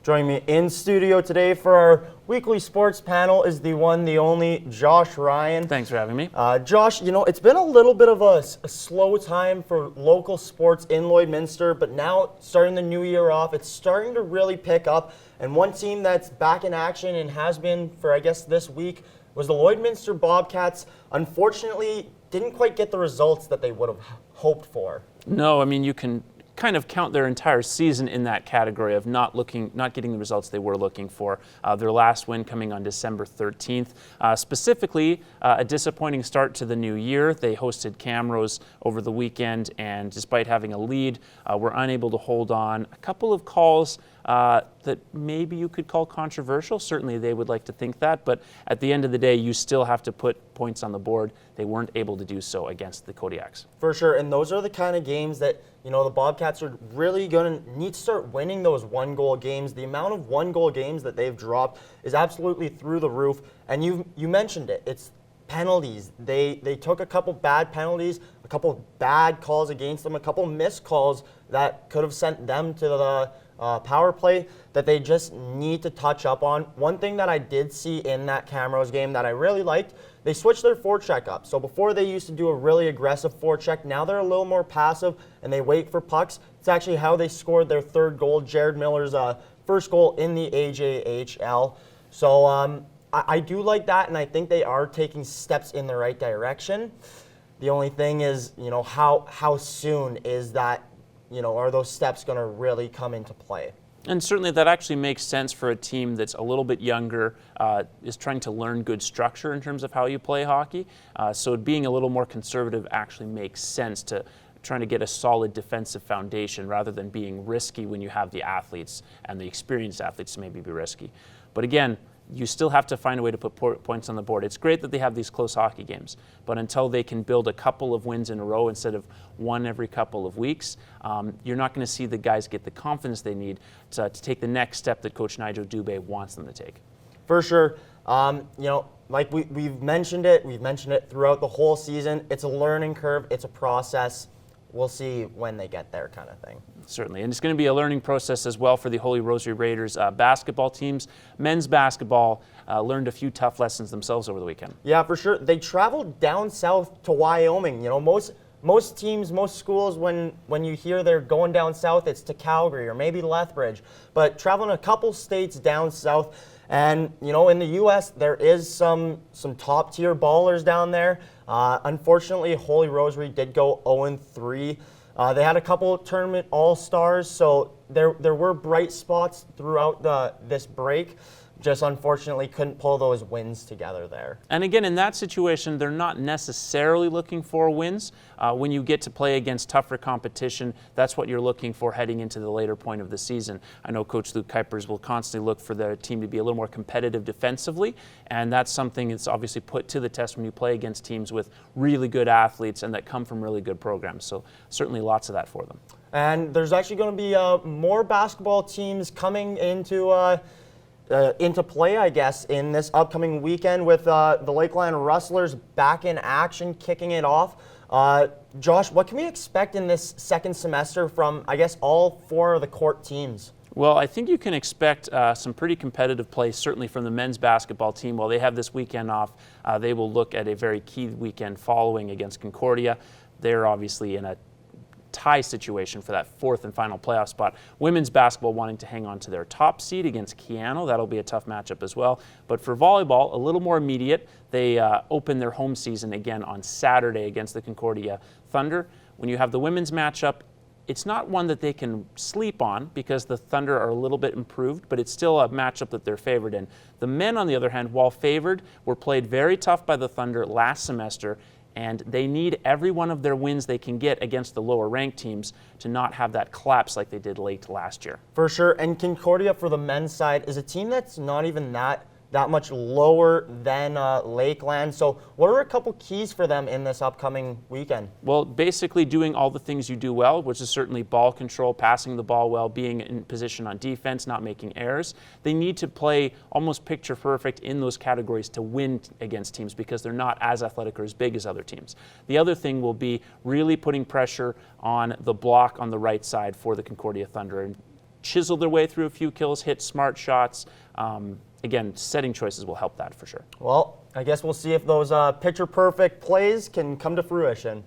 Joining me in studio today for our weekly sports panel is the one, the only, Josh Ryan. Thanks for having me. Josh, you know, it's been a little bit of a slow time for local sports in Lloydminster, but now starting the new year off, it's starting to really pick up. And one team that's back in action and has been for, I guess, this week was the Lloydminster Bobcats. Unfortunately, didn't quite get the results that they would have hoped for. No, I mean, you can kind of count their entire season in that category of not getting the results they were looking for. Their last win coming on December 13th. Specifically, a disappointing start to the new year. They hosted Camrose over the weekend, and despite having a lead, were unable to hold on. A couple of calls that maybe you could call controversial. Certainly they would like to think that, but at the end of the day, you still have to put points on the board. They weren't able to do so against the Kodiaks. For sure, and those are the kind of games that, you know, the Bobcats are really going to need to start winning those one-goal games. The amount of one-goal games that they've dropped is absolutely through the roof, and you mentioned it. It's penalties. They took a couple bad penalties, a couple bad calls against them, a couple missed calls that could have sent them to the power play that they just need to touch up on. One thing that I did see in that Camrose game that I really liked, they switched their forecheck up. So before they used to do a really aggressive forecheck, now they're a little more passive and they wait for pucks. It's actually how they scored their third goal, Jared Miller's first goal in the AJHL. So I do like that, and I think they are taking steps in the right direction. The only thing is, you know, how soon is that, you know, are those steps going to really come into play? And certainly that actually makes sense for a team that's a little bit younger, is trying to learn good structure in terms of how you play hockey. So being a little more conservative actually makes sense to trying to get a solid defensive foundation rather than being risky when you have the athletes and the experienced athletes to maybe be risky. But again, you still have to find a way to put points on the board. It's great that they have these close hockey games, but until they can build a couple of wins in a row instead of one every couple of weeks, you're not going to see the guys get the confidence they need to take the next step that Coach Nigel Dubé wants them to take. For sure. You know, like we've mentioned it throughout the whole season. It's a learning curve. It's a process. We'll see when they get there, kind of thing. Certainly, and it's going to be a learning process as well for the Holy Rosary Raiders basketball teams. Men's basketball learned a few tough lessons themselves over the weekend. Yeah, for sure. They traveled down south to Wyoming. You know, most teams, most schools, when you hear they're going down south, it's to Calgary or maybe Lethbridge. But traveling a couple states down south, and you know, in the U.S. there is some top tier ballers down there. Unfortunately, Holy Rosary did go 0-3. They had a couple tournament all-stars, so there were bright spots throughout this break. Just unfortunately couldn't pull those wins together there. And again, in that situation, they're not necessarily looking for wins. When you get to play against tougher competition, that's what you're looking for heading into the later point of the season. I know Coach Luke Kuipers will constantly look for their team to be a little more competitive defensively, and that's something that's obviously put to the test when you play against teams with really good athletes and that come from really good programs. So certainly lots of that for them. And there's actually going to be more basketball teams coming into play, I guess, in this upcoming weekend with the Lakeland Rustlers back in action, kicking it off. Josh, what can we expect in this second semester from, I guess, all four of the court teams? Well, I think you can expect some pretty competitive play, certainly from the men's basketball team. While they have this weekend off, they will look at a very key weekend following against Concordia. They're obviously in a tie situation for that fourth and final playoff spot. Women's basketball wanting to hang on to their top seed against Keano. That'll be a tough matchup as well. But for volleyball, a little more immediate. They open their home season again on Saturday against the Concordia Thunder. When you have the women's matchup, it's not one that they can sleep on because the Thunder are a little bit improved, but it's still a matchup that they're favored in. The men, on the other hand, while favored, were played very tough by the Thunder last semester, and they need every one of their wins they can get against the lower ranked teams to not have that collapse like they did late last year. For sure, and Concordia for the men's side is a team that's not even that much lower than Lakeland. So what are a couple keys for them in this upcoming weekend? Well, basically doing all the things you do well, which is certainly ball control, passing the ball well, being in position on defense, not making errors. They need to play almost picture perfect in those categories to win against teams because they're not as athletic or as big as other teams. The other thing will be really putting pressure on the block on the right side for the Concordia Thunder. And chisel their way through a few kills, hit smart shots. Again, setting choices will help that for sure. Well, I guess we'll see if those picture-perfect plays can come to fruition.